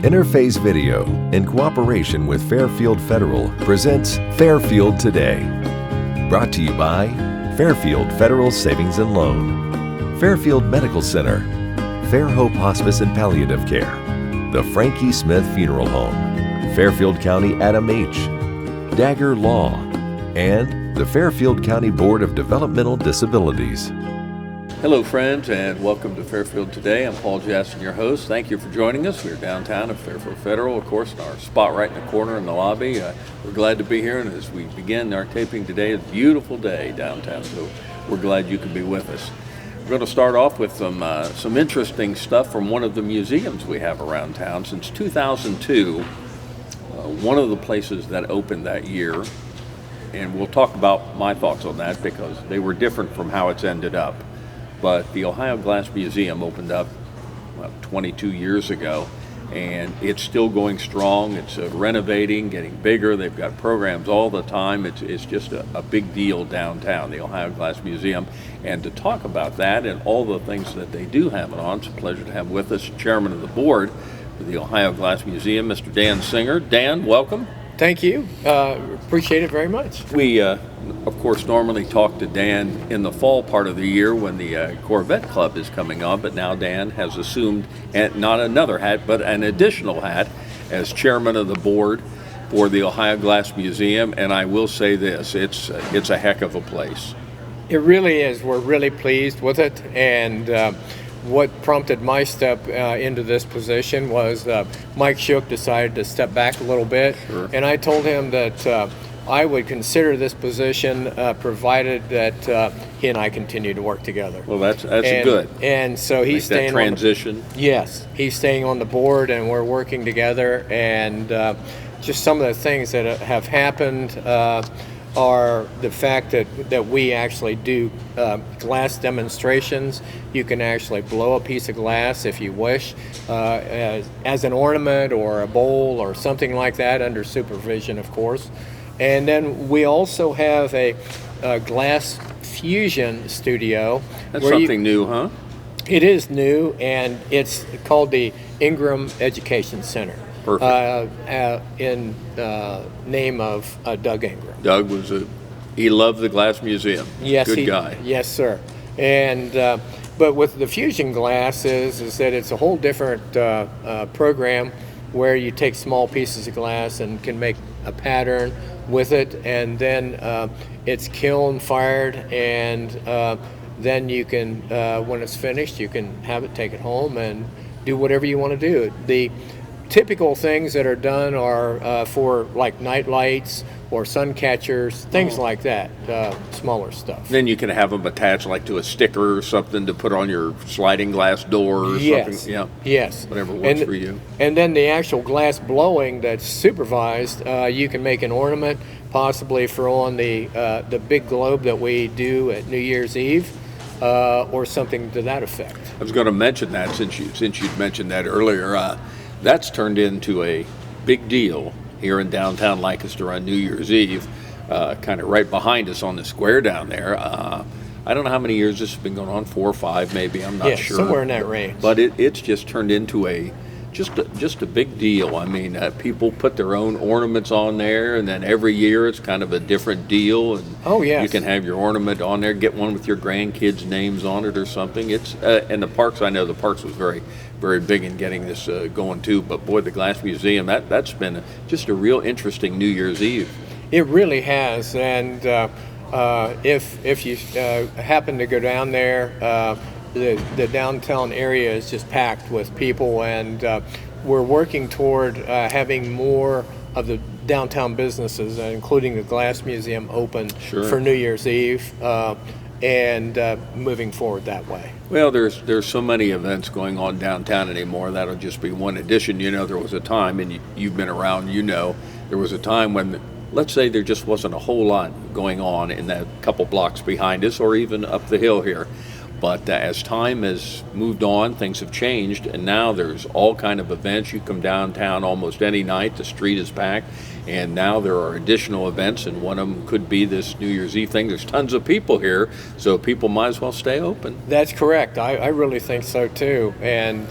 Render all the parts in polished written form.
Interface Video, in cooperation with Fairfield Federal, presents Fairfield Today. Brought to you by Fairfield Federal Savings and Loan, Fairfield Medical Center, Fair Hope Hospice and Palliative Care, the Frankie Smith Funeral Home, Fairfield County Adam H., Dagger Law, and the Fairfield County Board of Developmental Disabilities. Hello friends, and welcome to Fairfield Today. I'm Paul Jasson, your host. Thank you for joining us. We're downtown at Fairfield Federal, of course, in our spot right in the corner in the lobby. We're glad to be here, and as we begin our taping today, it's a beautiful day downtown, so we're glad you could be with us. We're going to start off with some interesting stuff from one of the museums we have around town. Since 2002, one of the places that opened that year, and we'll talk about my thoughts on that because they were different from how it's ended up. But the Ohio Glass Museum opened up 22 years ago, and it's still going strong. It's renovating, getting bigger. They've got programs all the time. It's just a big deal downtown, the Ohio Glass Museum. And to talk about that and all the things that they do have on, it's a pleasure to have with us Chairman of the Board for the Ohio Glass Museum, Mr. Dan Singer. Dan, welcome. Thank you. Appreciate it very much. We, of course, normally talk to Dan in the fall part of the year when the Corvette Club is coming on, but now Dan has assumed not another hat, but an additional hat as chairman of the board for the Ohio Glass Museum, and I will say this, it's a heck of a place. It really is. We're really pleased with it, and what prompted my step into this position was Mike Shook decided to step back a little bit, Sure. And I told him that I would consider this position provided that he and I continue to work together. Well, that's good. And so he's Make that staying transition. Yes, he's staying on the board, and we're working together. And just some of the things that have happened are the fact that we actually do glass demonstrations. You can actually blow a piece of glass if you wish as an ornament or a bowl or something like that, under supervision, of course. And then we also have a glass fusion studio. That's something new, huh? It is new, and it's called the Ingram Education Center. Perfect. In name of Doug Ingram. Doug he loved the Glass Museum. Yes, Good guy. Yes, sir. And but with the fusion glass is that it's a whole different program where you take small pieces of glass and can make a pattern with it, and then it's kiln fired, and then you can when it's finished, you can have it, take it home, and do whatever you want to do. The typical things that are done are for like night lights or sun catchers, things like that, smaller stuff. Then you can have them attached like to a sticker or something to put on your sliding glass door or something. Yeah. Yes. Whatever works for you. And then the actual glass blowing that's supervised, you can make an ornament, possibly for on the big globe that we do at New Year's Eve, or something to that effect. I was going to mention that since you'd mentioned that earlier. That's turned into a big deal here in downtown Lancaster on New Year's Eve, kind of right behind us on the square down there. I don't know how many years this has been going on, 4 or 5 maybe, I'm not sure. Somewhere in that range. But it's just turned into just a big deal. I mean, people put their own ornaments on there, and then every year it's kind of a different deal. And oh, yes. You can have your ornament on there, get one with your grandkids' names on it or something. It's and the parks, I know the parks was very, very big in getting this going too. But boy, the Glass Museum, that's been just a real interesting New Year's Eve. It really has, and if you happen to go down there, the downtown area is just packed with people, and we're working toward having more of the downtown businesses, including the Glass Museum, open Sure. for New Year's Eve, and moving forward that way. Well, there's so many events going on downtown anymore. That'll just be one addition. You know, there was a time, and you've been around, there was a time when, let's say there just wasn't a whole lot going on in that couple blocks behind us or even up the hill here. But as time has moved on, things have changed, and now there's all kind of events. You come downtown almost any night, the street is packed, and now there are additional events, and one of them could be this New Year's Eve thing. There's tons of people here, so people might as well stay open. That's correct. I really think so too. And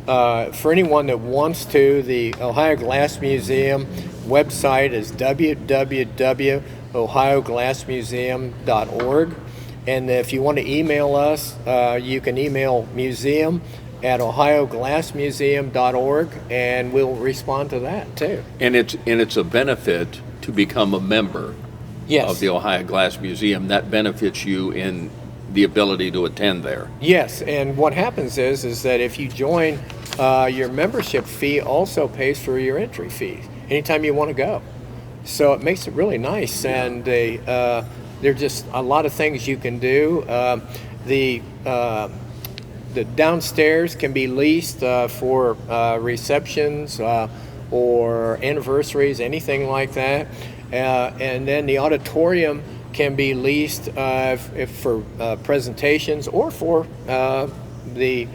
for anyone that wants to, the Ohio Glass Museum website is www.ohioglassmuseum.org. And if you want to email us, you can email museum@ohioglassmuseum.org, and we'll respond to that too. And it's a benefit to become a member Yes. of the Ohio Glass Museum. That benefits you in the ability to attend there. Yes, and what happens is that if you join, your membership fee also pays for your entry fee anytime you want to go. So it makes it really nice, and there are just a lot of things you can do. The downstairs can be leased for receptions or anniversaries, anything like that, and then the auditorium can be leased if for presentations or for the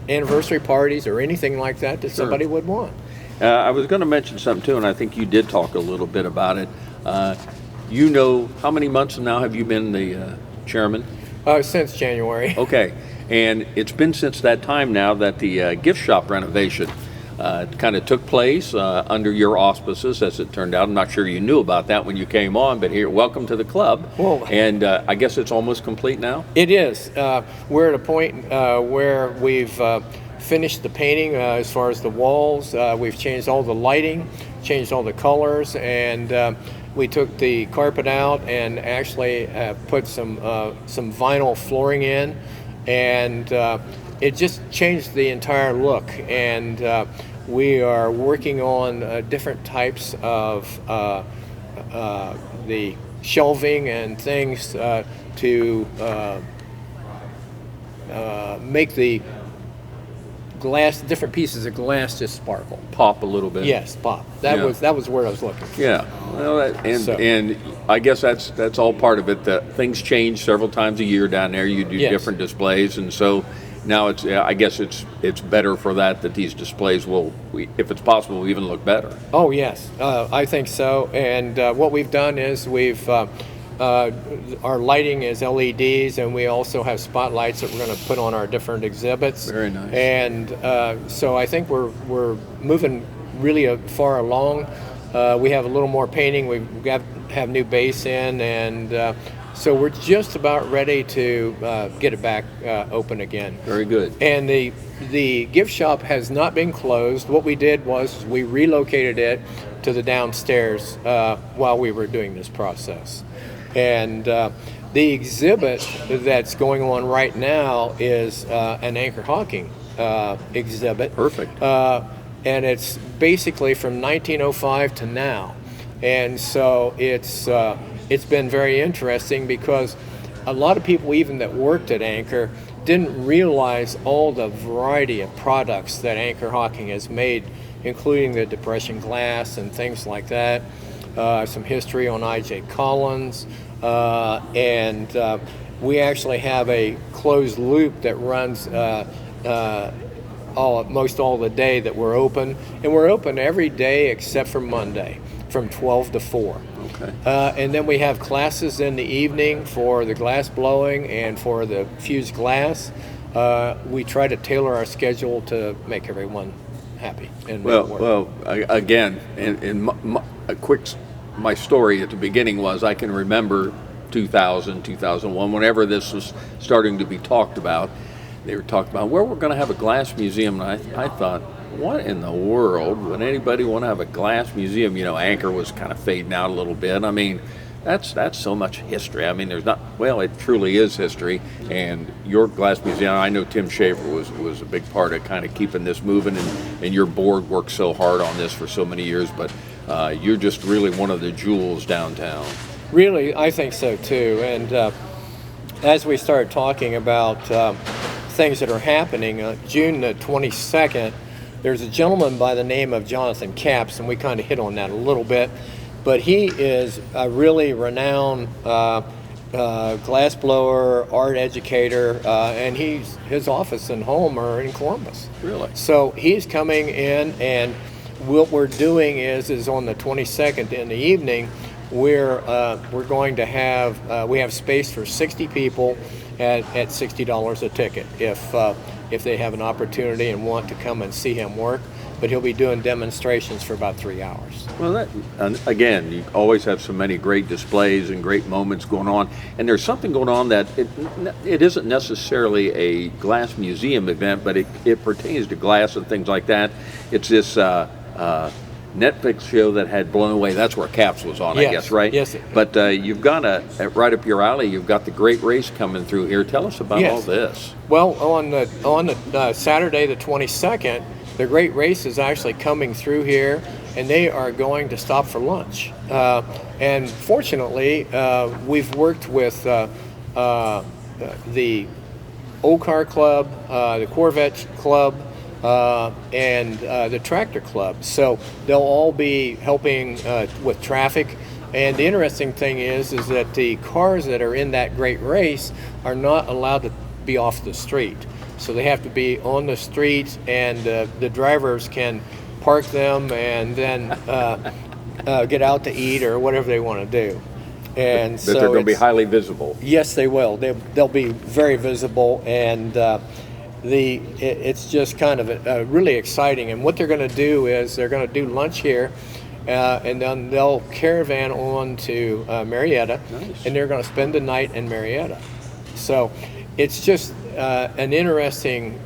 anniversary parties or anything like that somebody would want. I was going to mention something too, and I think you did talk a little bit about it. You know, how many months now have you been the chairman? Since January. Okay, and it's been since that time now that the gift shop renovation kind of took place under your auspices, as it turned out. I'm not sure you knew about that when you came on, but here, welcome to the club. Well, and I guess it's almost complete now? It is. We're at a point where we've finished the painting as far as the walls. We've changed all the lighting, changed all the colors, and we took the carpet out and actually put some vinyl flooring in, and it just changed the entire look. And we are working on different types of the shelving and things to make the glass, different pieces of glass, just sparkle. Pop a little bit. Yes, pop. That was where I was looking. Yeah. Well, and I guess that's all part of it. That things change several times a year down there. You do different displays, and so now I guess it's better for that these displays will, if it's possible, even look better. Oh yes, I think so. And what we've done is our lighting is LEDs, and we also have spotlights that we're going to put on our different exhibits. Very nice. And so I think we're moving really far along. We have a little more painting. We've got to have new base in, and so we're just about ready to get it back open again. Very good. And the gift shop has not been closed. What we did was we relocated it to the downstairs while we were doing this process. And the exhibit that's going on right now is an anchor hawking exhibit. Perfect. And it's basically from 1905 to now. And so it's been very interesting because a lot of people, even that worked at Anchor, didn't realize all the variety of products that Anchor Hawking has made, including the depression glass and things like that. Some history on I.J. Collins, and we actually have a closed loop that runs most all the day that we're open, and we're open every day except for Monday from 12 to 4. Okay. And then we have classes in the evening for the glass blowing and for the fused glass. We try to tailor our schedule to make everyone happy and make it work. Again, my story at the beginning was I can remember 2000, 2001, whenever this was starting to be talked about. They were talking about where we're going to have a glass museum, and I thought, what in the world would anybody want to have a glass museum? You know, Anchor was kind of fading out a little bit. I mean, that's so much history. I mean, it truly is history. And your glass museum, I know Tim Shaver was a big part of kind of keeping this moving, and your board worked so hard on this for so many years, but you're just really one of the jewels downtown. Really, I think so too. And as we started talking about things that are happening, June the 22nd, there's a gentleman by the name of Jonathan Capps, and we kind of hit on that a little bit, but he is a really renowned glass blower, art educator, and his office and home are in Columbus. Really? So he's coming in, and what we're doing is on the 22nd in the evening, we're going to have we have space for 60 people at $60 a ticket. If if they have an opportunity and want to come and see him work. But he'll be doing demonstrations for about 3 hours. Well, and again, you always have so many great displays and great moments going on. And there's something going on that it isn't necessarily a glass museum event, but it pertains to glass and things like that. It's this Netflix show that had Blown Away. That's where Caps was on, yes. I guess, right? Yes. But you've got right up your alley. You've got the Great Race coming through here. Tell us about all this. Well, on the Saturday the 22nd, the Great Race is actually coming through here, and they are going to stop for lunch. And fortunately, we've worked with the Old Car Club, the Corvette Club, and the Tractor Club. So they'll all be helping with traffic. And the interesting thing is that the cars that are in that Great Race are not allowed to be off the street. So they have to be on the street, and the drivers can park them and then get out to eat or whatever they want to do. And But they're going to be highly visible. Yes, they will. They'll be very visible, and it's just kind of really exciting. And what they're going to do is they're going to do lunch here, and then they'll caravan on to Marietta, Nice. and they're going to spend the night in Marietta. So it's just an interesting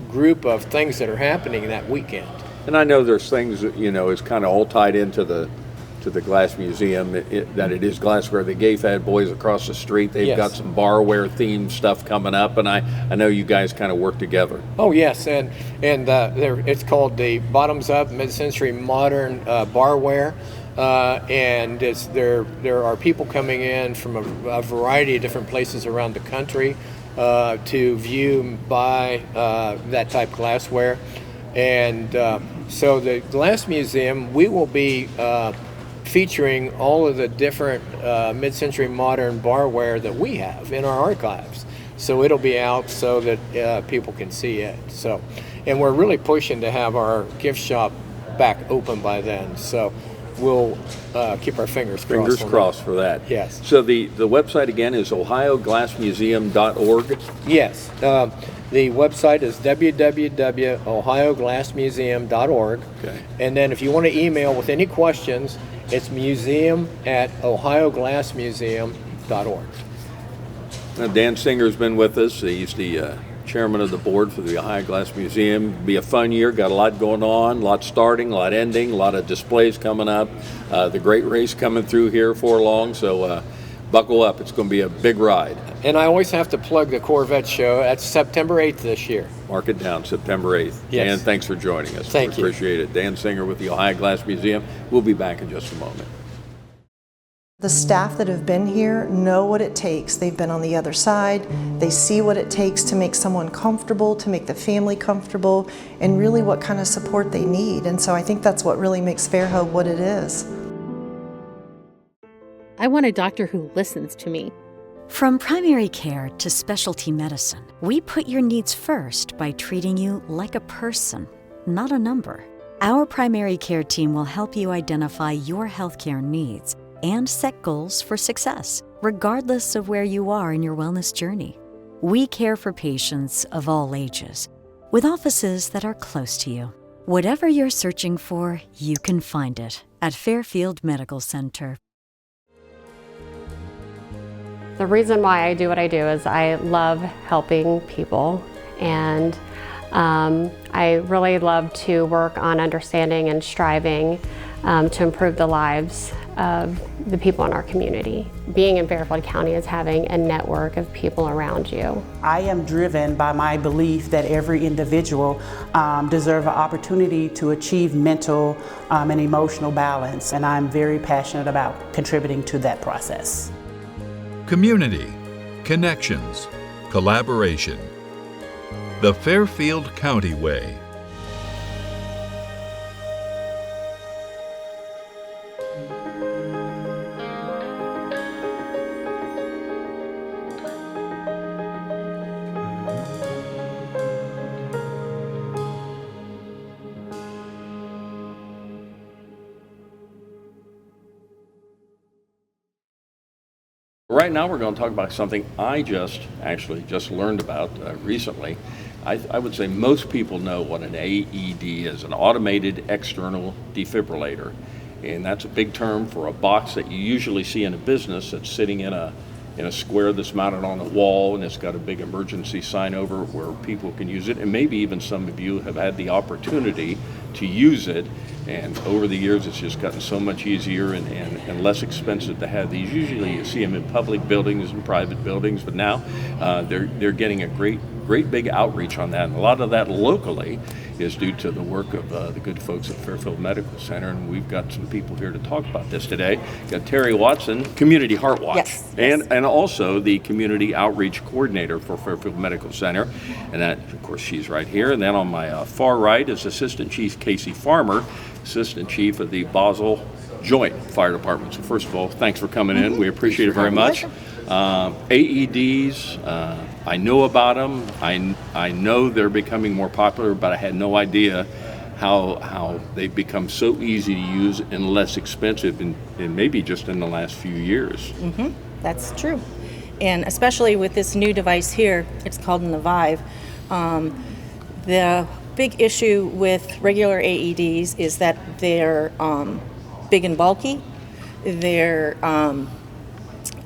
group of things that are happening that weekend. And I know there's things that, it's kind of all tied into the Glass Museum, that it is glassware. The Gay Fad Boys across the street, they've Yes. got some barware themed stuff coming up, and I know you guys kind of work together. Oh yes, and it's called the Bottoms Up Mid-Century Modern Barware, and there are people coming in from a variety of different places around the country to view and buy that type of glassware, and so the Glass Museum, we will be featuring all of the different mid-century modern barware that we have in our archives. So it'll be out so that people can see it. So, and we're really pushing to have our gift shop back open by then. So we'll keep our fingers crossed. Fingers crossed for that. Yes. So the website again is ohioglassmuseum.org. Yes. The website is www.ohioglassmuseum.org. Okay. And then if you want to email with any questions, it's museum@ohioglassmuseum.org. Now, Dan Singer's been with us. He's the chairman of the board for the Ohio Glass Museum. It'll be a fun year. Got a lot going on, a lot starting, a lot ending, a lot of displays coming up. The Great Race coming through here for long. So buckle up. It's going to be a big ride. And I always have to plug the Corvette show. That's September 8th this year. Mark it down, September 8th. Yes. Dan, thanks for joining us. Thank you. Appreciate it. Dan Singer with the Ohio Glass Museum. We'll be back in just a moment. The staff that have been here know what it takes. They've been on the other side. They see what it takes to make someone comfortable, to make the family comfortable, and really what kind of support they need. And so I think that's what really makes Fairhope what it is. I want a doctor who listens to me. From primary care to specialty medicine, we put your needs first by treating you like a person, not a number. Our primary care team will help you identify your healthcare needs and set goals for success, regardless of where you are in your wellness journey. We care for patients of all ages, with offices that are close to you. Whatever you're searching for, you can find it at Fairfield Medical Center. The reason why I do what I do is I love helping people, and I really love to work on understanding and striving to improve the lives of the people in our community. Being in Fairfield County is having a network of people around you. I am driven by my belief that every individual deserves an opportunity to achieve mental and emotional balance, and I'm very passionate about contributing to that process. Community, connections, collaboration. The Fairfield County Way. Right now we're going to talk about something I just learned about recently. I would say most people know what an AED is, an automated external defibrillator. And that's a big term for a box that you usually see in a business that's sitting in a square that's mounted on a wall, and it's got a big emergency sign over it where people can use it. And maybe even some of you have had the opportunity to use it. And over the years, it's just gotten so much easier and less expensive to have these. Usually you see them in public buildings and private buildings, but now they're getting a great big outreach on that. And a lot of that locally is due to the work of the good folks at Fairfield Medical Center. And we've got some people here to talk about this today. We've got Teri Watson, Community Heart Watch, yes. And also the Community Outreach Coordinator for Fairfield Medical Center. And that, of course, she's right here. And then on my far right is Assistant Chief Kacey Farmer, Assistant Chief of the Basil Joint Fire Department. So first of all, thanks for coming in. We appreciate it very much. AEDs, I know about them. I know they're becoming more popular, but I had no idea how they've become so easy to use and less expensive, and maybe just in the last few years. That's true. And especially with this new device here, it's called an Avive. The big issue with regular AEDs is that they're big and bulky. They're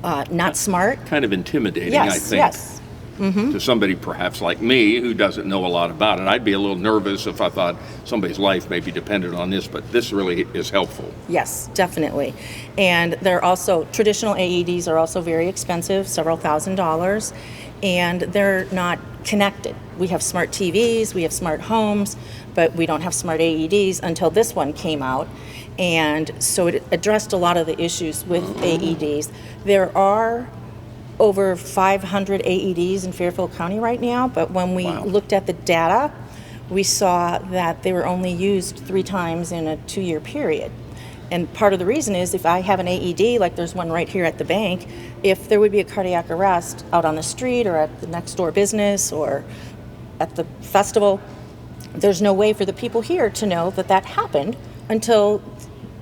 not smart. Kind of intimidating, Yes, I think. yes. To somebody perhaps like me who doesn't know a lot about it. I'd be a little nervous if I thought somebody's life may be dependent on this, but this really is helpful. Yes, definitely. And they're also, traditional AEDs are also very expensive, several $1,000s, and they're not connected. We have smart TVs, we have smart homes, but we don't have smart AEDs until this one came out. And so it addressed a lot of the issues with AEDs. There are over 500 AEDs in Fairfield County right now, but when we looked at the data, we saw that they were only used 3 times in a 2-year period. And part of the reason is if I have an AED, like there's one right here at the bank, if there would be a cardiac arrest out on the street or at the next door business or at the festival, there's no way for the people here to know that that happened until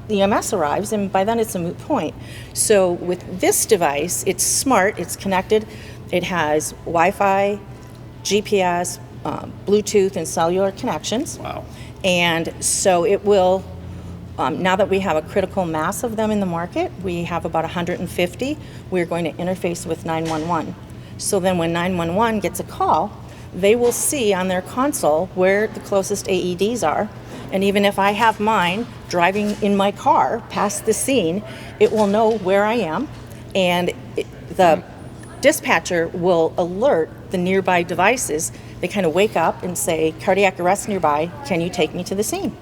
the EMS arrives, and by then it's a moot point. So with this device, it's smart, it's connected, it has Wi-Fi, GPS, Bluetooth, and cellular connections. Wow. And so it will, now that we have a critical mass of them in the market, we have about 150, we're going to interface with 911. So then when 911 gets a call, they will see on their console where the closest AEDs are. And even if I have mine driving in my car past the scene, it will know where I am, and the dispatcher will alert the nearby devices. They kind of wake up and say, cardiac arrest nearby, can you take me to the scene?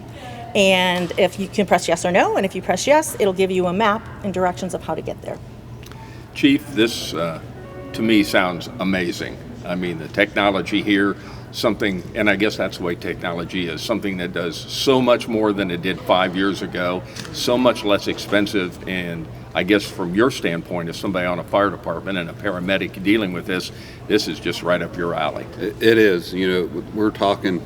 And if you can press yes or no, and if you press yes, it'll give you a map and directions of how to get there. Chief, this to me sounds amazing. I mean, the technology here, something, and I guess that's the way technology is, something that does so much more than it did 5 years ago, so much less expensive, and I guess from your standpoint, as somebody on a fire department and a paramedic dealing with this is just right up your alley. It is. We're talking,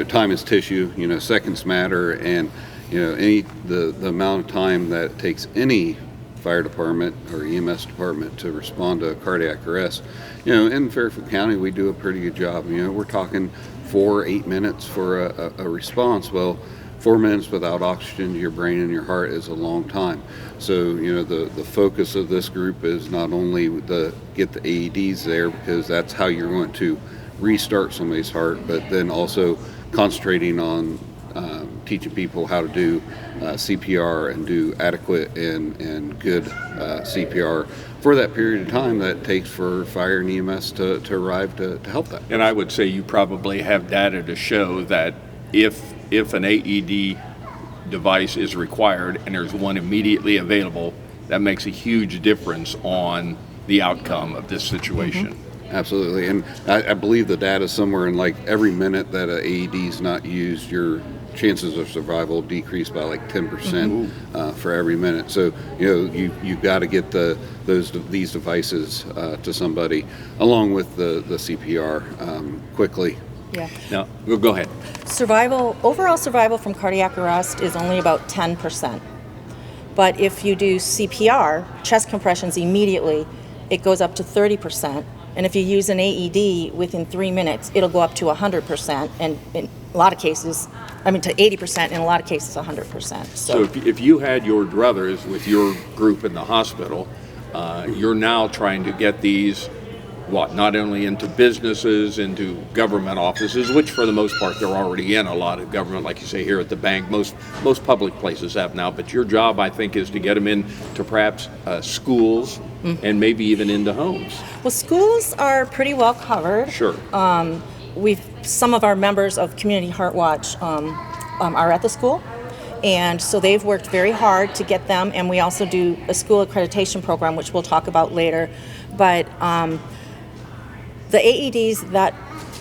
time is tissue, seconds matter, and, the amount of time that it takes any fire department or EMS department to respond to a cardiac arrest. In Fairfield County, we do a pretty good job. We're talking 4-8 minutes for a response. Well, 4 minutes without oxygen to your brain and your heart is a long time. So, the focus of this group is not only get the AEDs there, because that's how you're going to restart somebody's heart, but then also concentrating on teaching people how to do CPR and do adequate and good CPR for that period of time that it takes for fire and EMS to arrive to help that. And I would say you probably have data to show that if an AED device is required and there's one immediately available, that makes a huge difference on the outcome of this situation. Absolutely, and I believe the data is somewhere in like every minute that an AED is not used, your chances of survival decrease by like 10% for every minute. So you've got to get these devices to somebody along with the CPR quickly. Yeah. Now, go ahead. Overall survival from cardiac arrest is only about 10%. But if you do CPR, chest compressions immediately, it goes up to 30%. And if you use an AED within 3 minutes, it'll go up to 100%. And in a lot of cases, to 80%, in a lot of cases, 100%. So if you had your druthers with your group in the hospital, you're now trying to get these, not only into businesses, into government offices, which for the most part they're already in a lot of government, like you say here at the bank. Most public places have now, but your job, I think, is to get them into perhaps schools and maybe even into homes. Well, schools are pretty well covered. Sure. Some of our members of Community Heart Watch are at the school, and so they've worked very hard to get them, and we also do a school accreditation program, which we'll talk about later. But the AEDs that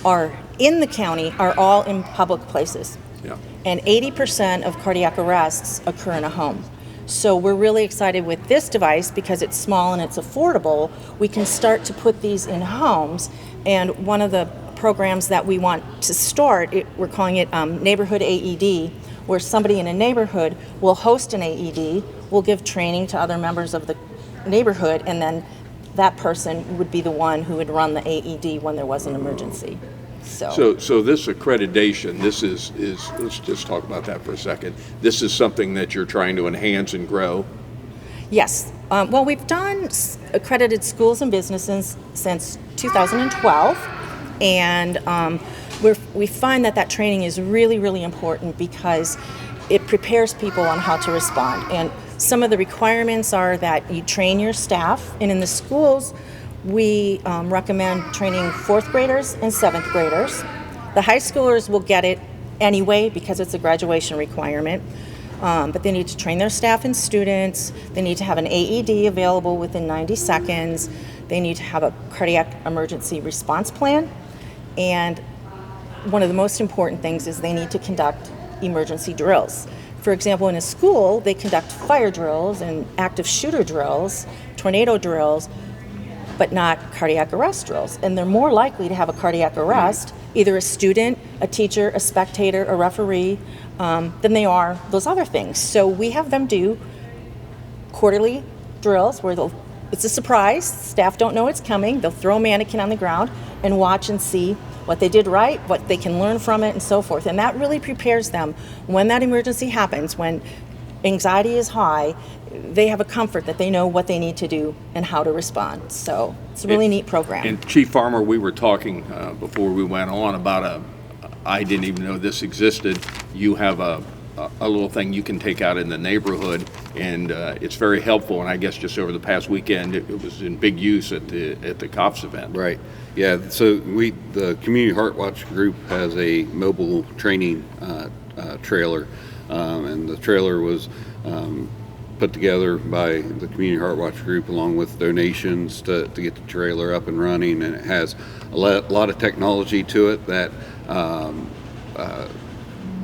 are in the county are all in public places. Yeah. And 80% of cardiac arrests occur in a home. So we're really excited with this device because it's small and it's affordable. We can start to put these in homes, and one of the programs that we want to start, we're calling it Neighborhood AED, where somebody in a neighborhood will host an AED, will give training to other members of the neighborhood, and then that person would be the one who would run the AED when there was an emergency. So this accreditation, this is let's just talk about that for a second. This is something that you're trying to enhance and grow? Yes. Well, we've done accredited schools and businesses since 2012, and we find that training is really, really important because it prepares people on how to respond. And some of the requirements are that you train your staff, and in the schools, we recommend training 4th graders and 7th graders. The high schoolers will get it anyway because it's a graduation requirement, but they need to train their staff and students. They need to have an AED available within 90 seconds. They need to have a cardiac emergency response plan, and one of the most important things is they need to conduct emergency drills. For example, in a school, they conduct fire drills and active shooter drills, tornado drills, but not cardiac arrest drills. And they're more likely to have a cardiac arrest, either a student, a teacher, a spectator, a referee, than they are those other things. So we have them do quarterly drills where it's a surprise, staff don't know it's coming, they'll throw a mannequin on the ground and watch and see what they did right, what they can learn from it, and so forth. And that really prepares them when that emergency happens, when anxiety is high, they have a comfort that they know what they need to do and how to respond. So it's a really neat program. And Chief Farmer, we were talking before we went on about I didn't even know this existed. You have a little thing you can take out in the neighborhood, and it's very helpful. And I guess just over the past weekend, it was in big use at the COPS event. Right. Yeah. So the Community Heart Watch group has a mobile training trailer, and the trailer was put together by the Community Heart Watch group along with donations to get the trailer up and running, and it has a lot of technology to it that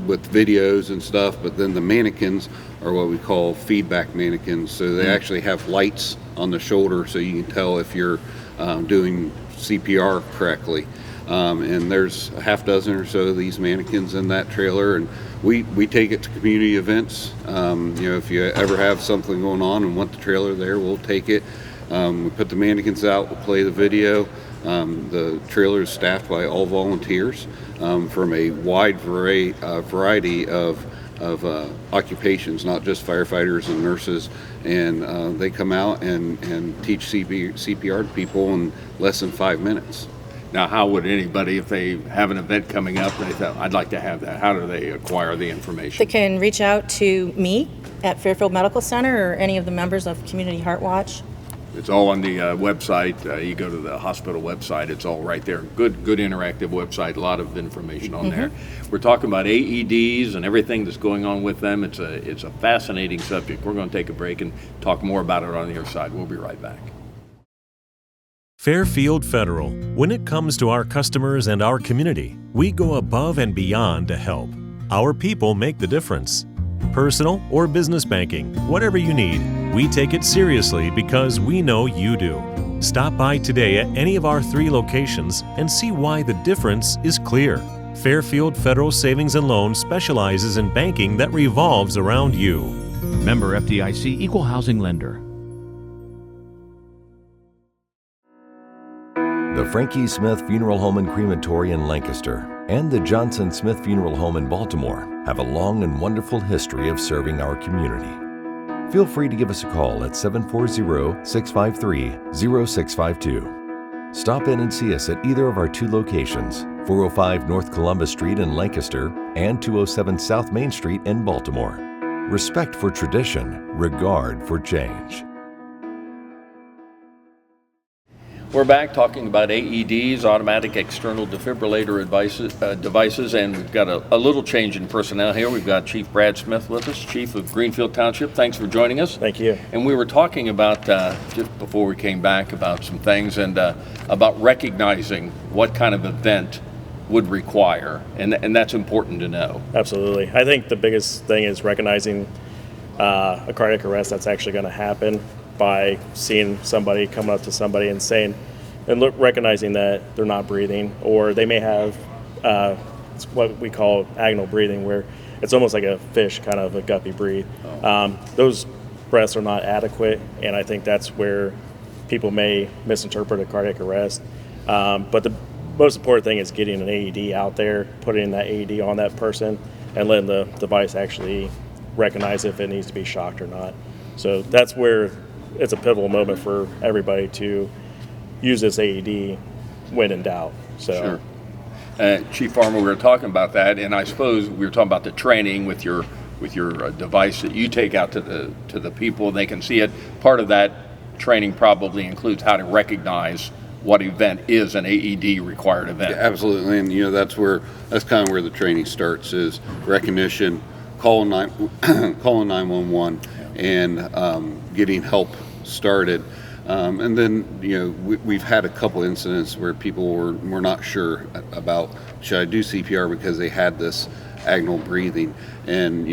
with videos and stuff, but then the mannequins are what we call feedback mannequins. So they actually have lights on the shoulder so you can tell if you're doing CPR correctly. And there's a half dozen or so of these mannequins in that trailer, and we take it to community events. If you ever have something going on and want the trailer there, we'll take it. We put the mannequins out, we'll play the video. The trailer is staffed by all volunteers from a wide variety of occupations, not just firefighters and nurses, and they come out and teach CPR to people in less than 5 minutes. Now, how would anybody, if they have an event coming up and they thought, I'd like to have that, how do they acquire the information? They can reach out to me at Fairfield Medical Center or any of the members of Community Heart Watch. It's all on the website. You go to the hospital website, it's all right there. Good interactive website, a lot of information on there. We're talking about AEDs and everything that's going on with them. It's a fascinating subject. We're going to take a break and talk more about it on the other side. We'll be right back. Fairfield Federal. When it comes to our customers and our community, we go above and beyond to help. Our people make the difference. Personal or business banking, whatever you need, we take it seriously because we know you do. Stop by today at any of our 3 locations and see why the difference is clear. Fairfield Federal Savings and Loan specializes in banking that revolves around you. Member FDIC Equal Housing Lender. The Frankie Smith Funeral Home and Crematory in Lancaster and the Johnson Smith Funeral Home in Baltimore have a long and wonderful history of serving our community. Feel free to give us a call at 740-653-0652. Stop in and see us at either of our two locations, 405 North Columbus Street in Lancaster and 207 South Main Street in Baltimore. Respect for tradition, regard for change. We're back talking about AEDs, automatic external defibrillator devices, and we've got a little change in personnel here. We've got Chief Brad Smith with us, Chief of Greenfield Township. Thanks for joining us. Thank you. And we were talking about, just before we came back, about some things and about recognizing what kind of event would require, and that's important to know. Absolutely. I think the biggest thing is recognizing a cardiac arrest that's actually going to happen by seeing somebody come up to somebody and saying, and recognizing that they're not breathing, or they may have it's what we call agonal breathing, where it's almost like a fish, kind of a guppy breathe. Those breaths are not adequate, and I think that's where people may misinterpret a cardiac arrest. But the most important thing is getting an AED out there, putting that AED on that person, and letting the device actually recognize if it needs to be shocked or not. So that's where it's a pivotal moment for everybody to use this AED when in doubt. So, sure. Chief Farmer, we were talking about that, and I suppose we were talking about the training with your device that you take out to the people. They can see it. Part of that training probably includes how to recognize what event is an AED required event. Yeah, absolutely, and that's kind of where the training starts, is recognition, calling 911, and getting help started. And then we've had a couple incidents where people were not sure about, should I do CPR, because they had this agonal breathing. And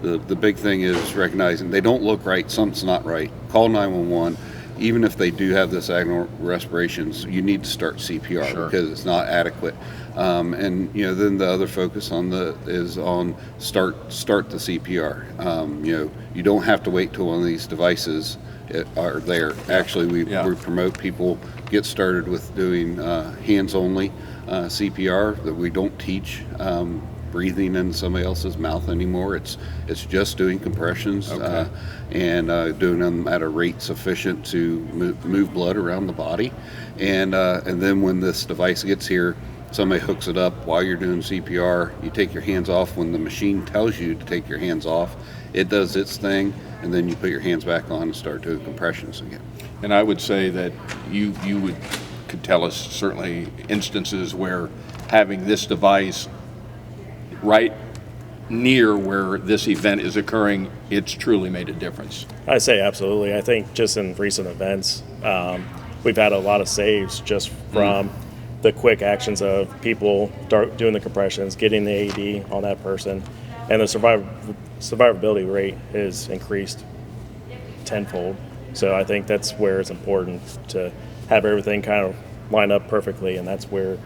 the big thing is recognizing they don't look right, something's not right. Call 911. Even if they do have this agonal respirations, you need to start CPR. Sure. Because it's not adequate. And then the other focus is on start the CPR. You don't have to wait till one of these devices are there. Actually, we promote people get started with doing hands-only CPR. That we don't teach breathing in somebody else's mouth anymore. It's just doing compressions. Okay. And doing them at a rate sufficient to move blood around the body. And then when this device gets here, somebody hooks it up while you're doing CPR. You take your hands off when the machine tells you to take your hands off. It does its thing, and then you put your hands back on and start doing compressions again. And I would say that you could tell us certainly instances where having this device right near where this event is occurring, it's truly made a difference. I say absolutely. I think just in recent events, we've had a lot of saves just from the quick actions of people doing the compressions, getting the AED on that person, and the survivability rate has increased tenfold. So I think that's where it's important to have everything kind of line up perfectly, and that's where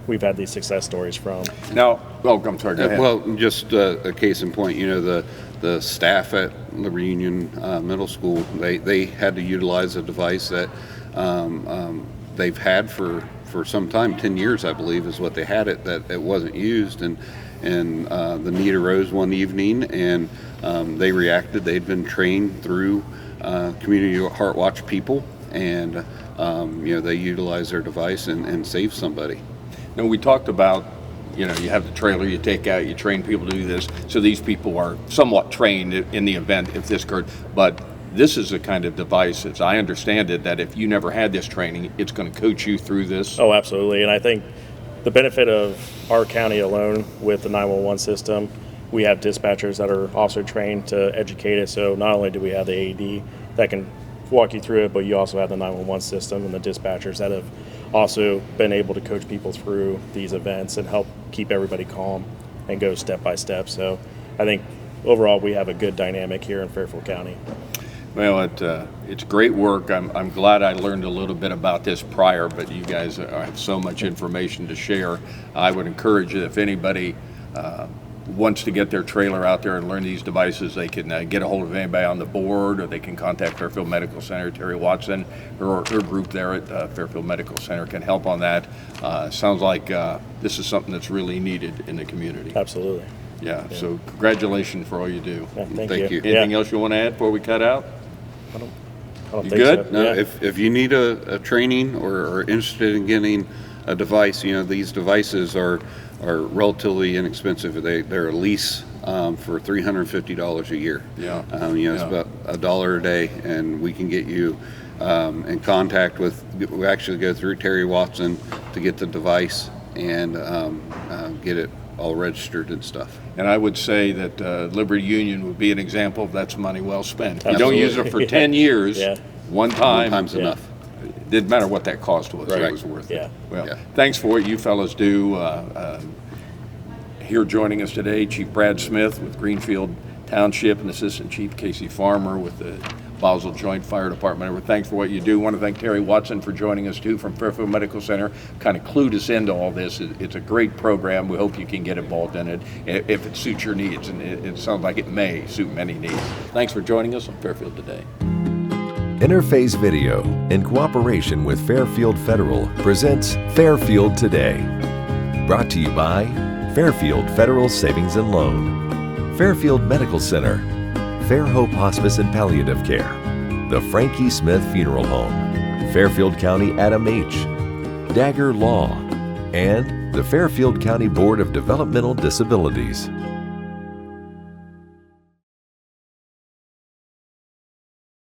we've had these success stories from. Now, I'm sorry, go ahead. Well, just a case in point, the staff at the Reunion Middle School, they had to utilize a device that they've had for some time, 10 years I believe is what they had it, that it wasn't used, and the need arose one evening, and they reacted. They'd been trained through Community Heart Watch people, and they utilized their device and saved somebody. Now, we talked about, you have the trailer you take out, you train people to do this, so these people are somewhat trained in the event if this occurred, but this is a kind of device, as I understand it, that if you never had this training, it's going to coach you through this. Oh, absolutely. And I think the benefit of our county alone with the 911 system, we have dispatchers that are also trained to educate it. So not only do we have the AED that can walk you through it, but you also have the 911 system and the dispatchers that have also been able to coach people through these events and help keep everybody calm and go step by step. So I think overall we have a good dynamic here in Fairfield County. Well, it's great work. I'm glad I learned a little bit about this prior, but you guys have so much information to share. I would encourage you, if anybody wants to get their trailer out there and learn these devices, they can get a hold of anybody on the board, or they can contact Fairfield Medical Center. Teri Watson, her group there at Fairfield Medical Center can help on that. Sounds like this is something that's really needed in the community. Absolutely. Yeah, so congratulations for all you do. Yeah, thank you. Anything else you want to add before we cut out? I don't You think good? so. No, Yeah. if you need a training or interested in getting a device, these devices are relatively inexpensive. They're a lease for $350 a year. Yeah. It's about $1 a day, and we can get you in contact with. We actually go through Teri Watson to get the device and get it all registered and stuff. And I would say that Liberty Union would be an example of that's money well spent. You Absolutely. don't use it for 10 years, Yeah. one time. One time's enough. It didn't matter what that cost was, Right. it was worth Yeah. it. Well, Yeah. thanks for what you fellas do. Here joining us today, Chief Brad Smith with Greenfield Township and Assistant Chief Kacey Farmer with the Basil Joint Fire Department. Thanks for what you do. I want to thank Teri Watson for joining us too from Fairfield Medical Center. Kind of clued us into all this. It's a great program. We hope you can get involved in it if it suits your needs, and it sounds like it may suit many needs. Thanks for joining us on Fairfield Today. Interface Video, in cooperation with Fairfield Federal, presents Fairfield Today. Brought to you by Fairfield Federal Savings and Loan, Fairfield Medical Center, Fair Hope Hospice and Palliative Care, the Frankie Smith Funeral Home, Fairfield County Adam H., Dagger Law, and the Fairfield County Board of Developmental Disabilities.